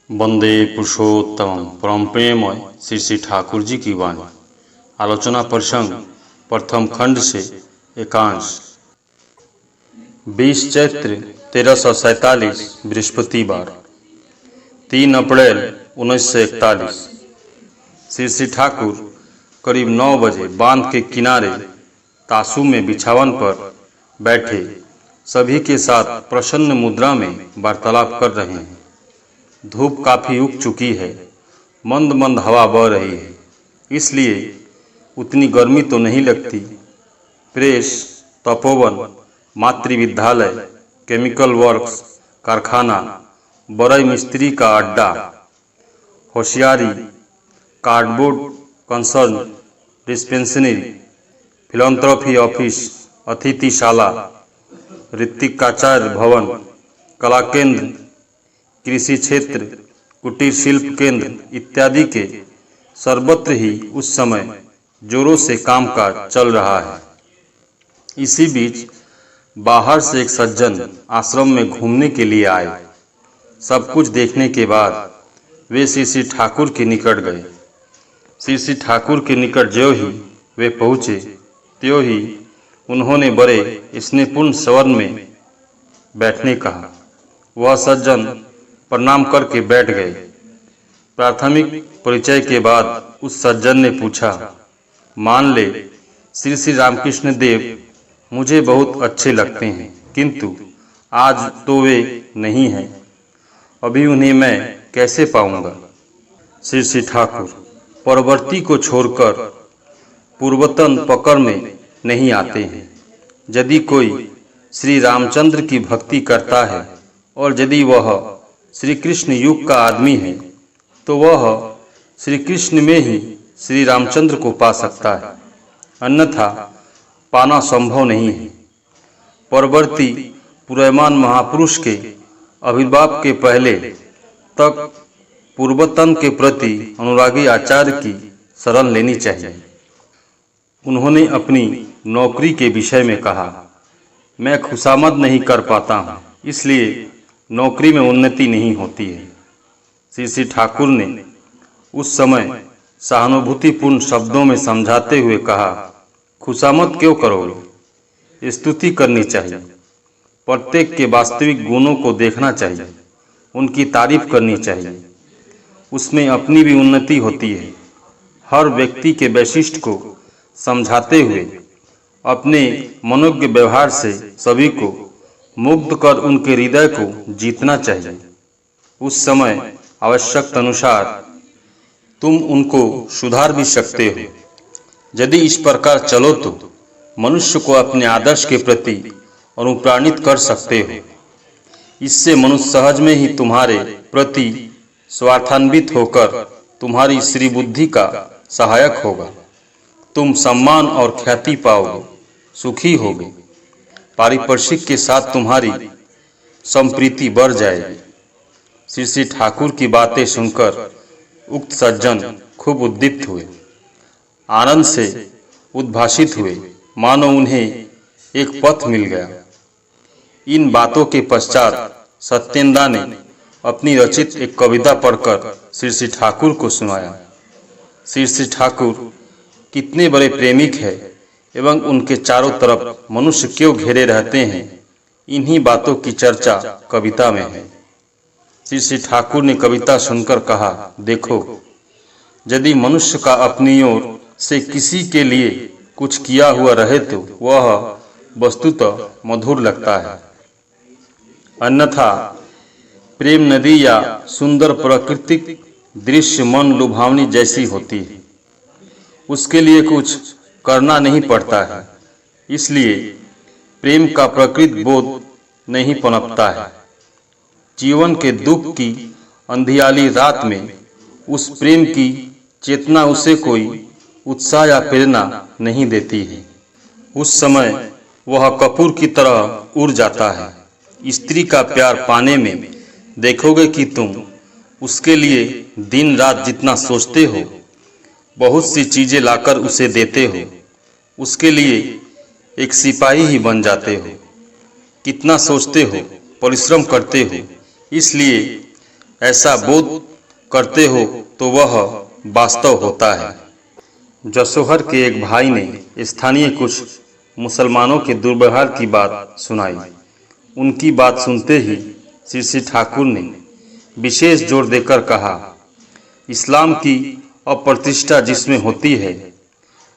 वंदे पुरुषोत्तम परम प्रेममय श्री श्री ठाकुर जी की वाणी। आलोचना प्रसंग प्रथम खंड से एकांश। 20 चैत्र 1347 बृहस्पतिवार 3 अप्रैल 1941। श्री श्री ठाकुर करीब 9 बजे बांध के किनारे तासु में बिछावन पर बैठे सभी के साथ प्रसन्न मुद्रा में वार्तालाप कर रहे हैं। धूप काफ़ी उग चुकी है, मंद मंद हवा बह रही है, इसलिए उतनी गर्मी तो नहीं लगती। प्रेस, तपोवन, मातृविद्यालय, केमिकल वर्क्स, कारखाना, बड़ई मिस्त्री का अड्डा, होशियारी, cardboard concern, dispensary, philanthropy office, अतिथिशाला, ऋत्विकाचार्य भवन, कला केंद्र, कृषि क्षेत्र, कुटीर शिल्प केंद्र इत्यादि के सर्वत्र ही उस समय जोरों से कामकाज चल रहा है। इसी बीच बाहर से एक सज्जन आश्रम में घूमने के लिए आए। सब कुछ देखने के बाद वे श्री श्री ठाकुर के निकट गए। श्री श्री ठाकुर के निकट ज्यों ही वे पहुँचे त्यों ही उन्होंने बड़े स्नेहपूर्ण स्वर में बैठने कहा। वह सज्जन प्रणाम करके बैठ गए। प्राथमिक परिचय के बाद उस सज्जन ने पूछा, मान ले श्री श्री रामकृष्ण देव मुझे बहुत अच्छे लगते हैं, किंतु आज तो वे नहीं हैं, अभी उन्हें मैं कैसे पाऊंगा। श्री श्री ठाकुर परवर्ती को छोड़कर पूर्वतन पकड़ में नहीं आते हैं। यदि कोई श्री रामचंद्र की भक्ति करता है और यदि वह श्री कृष्ण युग का आदमी है तो वह श्री कृष्ण में ही श्री रामचंद्र को पा सकता है, अन्यथा पाना संभव नहीं है। परवर्ती पुरयमान महापुरुष के आविर्भाव के पहले तक पूर्वतन के प्रति अनुरागी आचार्य की शरण लेनी चाहिए। उन्होंने अपनी नौकरी के विषय में कहा, मैं खुशामद नहीं कर पाता हूँ, इसलिए नौकरी में उन्नति नहीं होती है। श्री श्री ठाकुर ने उस समय सहानुभूतिपूर्ण शब्दों में समझाते हुए कहा, खुशामद क्यों करोगे, स्तुति करनी चाहिए। प्रत्येक के वास्तविक गुणों को देखना चाहिए, उनकी तारीफ करनी चाहिए, उसमें अपनी भी उन्नति होती है। हर व्यक्ति के वैशिष्ट्य को समझाते हुए अपने मनोज्ञ व्यवहार से सभी को मुग्ध कर उनके हृदय को जीतना चाहिए। उस समय आवश्यकता अनुसार तुम उनको सुधार भी सकते हो। यदि इस प्रकार चलो तो मनुष्य को अपने आदर्श के प्रति अनुप्राणित कर सकते हो। इससे मनुष्य सहज में ही तुम्हारे प्रति स्वार्थान्वित होकर तुम्हारी श्री बुद्धि का सहायक होगा। तुम सम्मान और ख्याति पाओगे, सुखी होगे। पारिपार्श्विक के साथ तुम्हारी संप्रीति बढ़ जाएगी। श्री श्री ठाकुर की बातें सुनकर उक्त सज्जन खूब उद्दीप्त हुए, आनंद से उद्भासित हुए, मानो उन्हें एक पथ मिल गया। इन बातों के पश्चात सत्येंद्र ने अपनी रचित एक कविता पढ़कर श्री श्री ठाकुर को सुनाया। श्री श्री ठाकुर कितने बड़े प्रेमिक है एवं उनके चारों तरफ मनुष्य क्यों घेरे रहते हैं, इन्हीं बातों की चर्चा कविता में है। श्री श्री ठाकुर ने कविता सुनकर कहा, देखो, यदि मनुष्य का अपनी ओर से किसी के लिए कुछ किया हुआ रहे तो वह वस्तुतः मधुर लगता है, अन्यथा प्रेम नदी या सुंदर प्राकृतिक दृश्य मन लुभावनी जैसी होती है। उसके लिए कुछ करना नहीं पड़ता है, इसलिए प्रेम का प्रकृत बोध नहीं पनपता है। जीवन के दुख की अंधियाली रात में उस प्रेम की चेतना उसे कोई उत्साह या प्रेरणा नहीं देती है। उस समय वह कपूर की तरह उड़ जाता है। स्त्री का प्यार पाने में देखोगे कि तुम उसके लिए दिन रात जितना सोचते हो, बहुत सी चीजें लाकर उसे देते हो, उसके लिए एक सिपाही ही बन जाते हो। कितना सोचते हो, परिश्रम करते हो, इसलिए ऐसा बोध करते हो तो वह वास्तव होता है। जसोहर के एक भाई ने स्थानीय कुछ मुसलमानों के दुर्व्यवहार की बात सुनाई। उनकी बात सुनते ही श्री ठाकुर ने विशेष जोर देकर कहा, इस्लाम की अप्रतिष्ठा जिसमें होती है,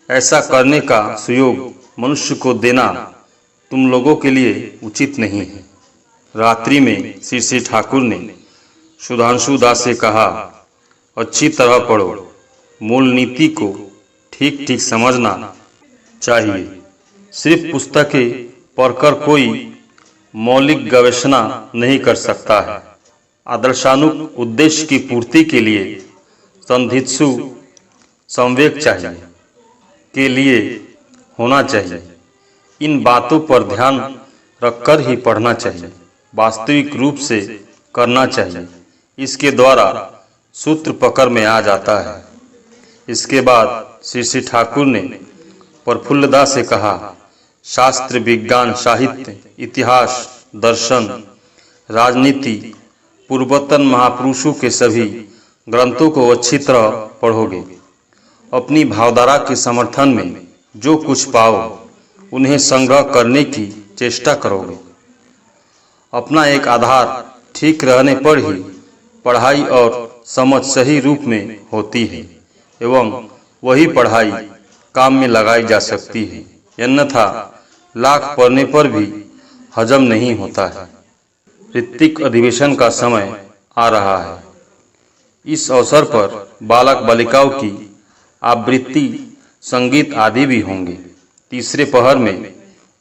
ऐसा करने का सुयोग मनुष्य को देना तुम लोगों के लिए उचित नहीं है। रात्रि में श्री ठाकुर ने सुधांशु दास से कहा, अच्छी तरह पढ़ो, मूल नीति को ठीक ठीक समझना चाहिए। सिर्फ पुस्तकें पढ़कर कोई मौलिक गवेषणा नहीं कर सकता है। आदर्शानुक उद्देश्य की पूर्ति के लिए संधित्सु संवेग चाहिए के लिए होना चाहिए। इन बातों पर ध्यान रखकर ही पढ़ना चाहिए, वास्तविक रूप से करना चाहिए। इसके द्वारा सूत्र पकड़ में आ जाता है। इसके बाद श्री ठाकुर ने प्रफुल्लदास से कहा, शास्त्र, विज्ञान, साहित्य, इतिहास, दर्शन, राजनीति, पूर्वतन महापुरुषों के सभी ग्रंथों को अच्छी तरह पढ़ोगे। अपनी भावधारा के समर्थन में जो कुछ पाओ उन्हें संग्रह करने की चेष्टा करोगे। अपना एक आधार ठीक रहने पर ही पढ़ाई और समझ सही रूप में होती है एवं वही पढ़ाई काम में लगाई जा सकती है। अन्यथा लाख पढ़ने पर भी हजम नहीं होता है। ऋत्विक अधिवेशन का समय आ रहा है। इस अवसर पर बालक बालिकाओं की आवृत्ति, संगीत आदि भी होंगे। तीसरे पहर में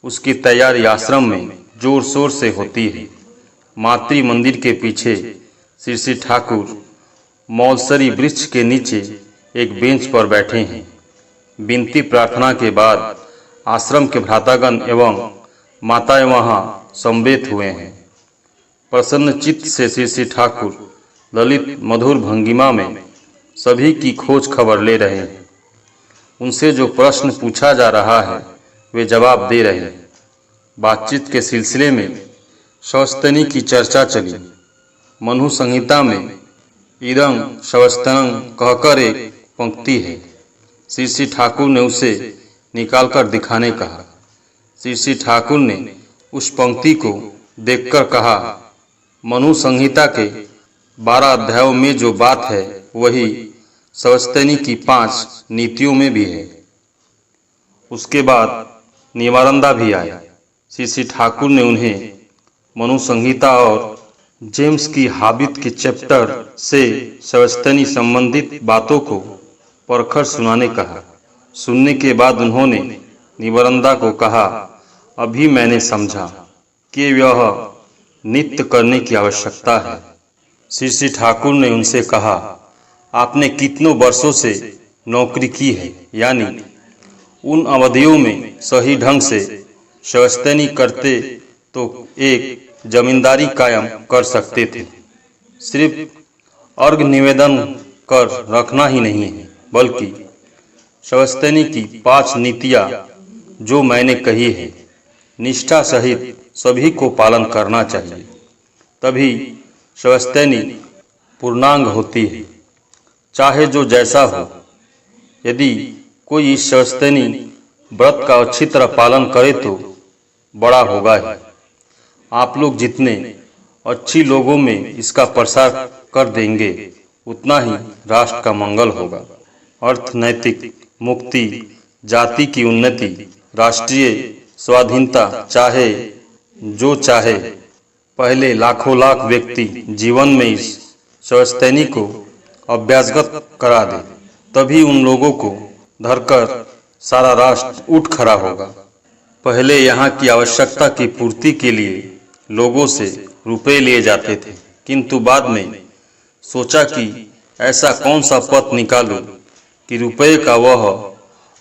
उसकी तैयारी आश्रम में जोर शोर से होती है। मातृ मंदिर के पीछे श्री ठाकुर मौलसरी वृक्ष के नीचे एक बेंच पर बैठे हैं। विनती प्रार्थना के बाद आश्रम के भ्रातागण एवं माताएं वहां समवेत हुए हैं। प्रसन्न चित्त से श्री ठाकुर ललित मधुर भंगिमा में सभी की खोज खबर ले रहे हैं। उनसे जो प्रश्न पूछा जा रहा है वे जवाब दे रहे हैं। बातचीत के सिलसिले में शवस्तनी की चर्चा चली। मनु संहिता में इदं शवस्तनं कहकर एक पंक्ति है। श्री ठाकुर ने उसे निकालकर दिखाने कहा। श्री ठाकुर ने उस पंक्ति को देखकर कहा, मनु संहिता के 12 अध्यायों में जो बात है वही शवस्तनी की 5 नीतियों में भी है। उसके बाद निवारंदा भी आया। श्री ठाकुर ने उन्हें मनु संहिता और जेम्स की हाबित के चैप्टर से शवस्तनी संबंधित बातों को परखर सुनाने कहा। सुनने के बाद उन्होंने निवारंदा को कहा, अभी मैंने समझा कि यह नित्य करने की आवश्यकता है। श्री ठाकुर ने उनसे कहा, आपने कितनों वर्षों से नौकरी की है, यानी उन अवधियों में सही ढंग से शवस्तनी करते तो एक जमींदारी कायम कर सकते थे। सिर्फ अर्घ निवेदन कर रखना ही नहीं है, बल्कि शवस्तनी की 5 नीतियां जो मैंने कही है, निष्ठा सहित सभी को पालन करना चाहिए। तभी शवस्तनी पूर्णांग होती है, चाहे जो जैसा हो। यदि कोई इस शवस्तनी व्रत का अच्छी तरह पालन करे तो बड़ा होगा ही। आप लोग जितने अच्छी लोगों में इसका प्रसार कर देंगे उतना ही राष्ट्र का मंगल होगा। अर्थ, नैतिक मुक्ति, जाति की उन्नति, राष्ट्रीय स्वाधीनता, चाहे जो चाहे। पहले लाखों लाख व्यक्ति जीवन में इस शवस्तनी को अभ्यासगत करा दे, तभी उन लोगों को धरकर सारा राष्ट्र उठ खड़ा होगा। पहले यहाँ की आवश्यकता की पूर्ति के लिए लोगों से रुपए लिए जाते थे, किंतु बाद में सोचा कि ऐसा कौन सा पथ निकालूं कि रुपए का वह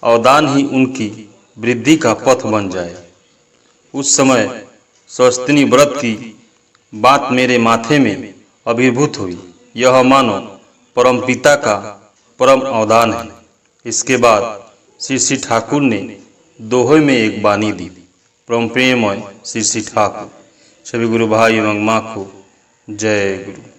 अवदान ही उनकी वृद्धि का पथ बन जाए। उस समय शवस्तनी व्रत की बात मेरे माथे में अभिभूत हुई। यह मानो परमपिता का परम अवदान है। इसके बाद श्री ठाकुर ने दोहे में एक बानी दी। परम प्रेममय श्री ठाकुर। सभी गुरु भाई एवं माँ को जय गुरु।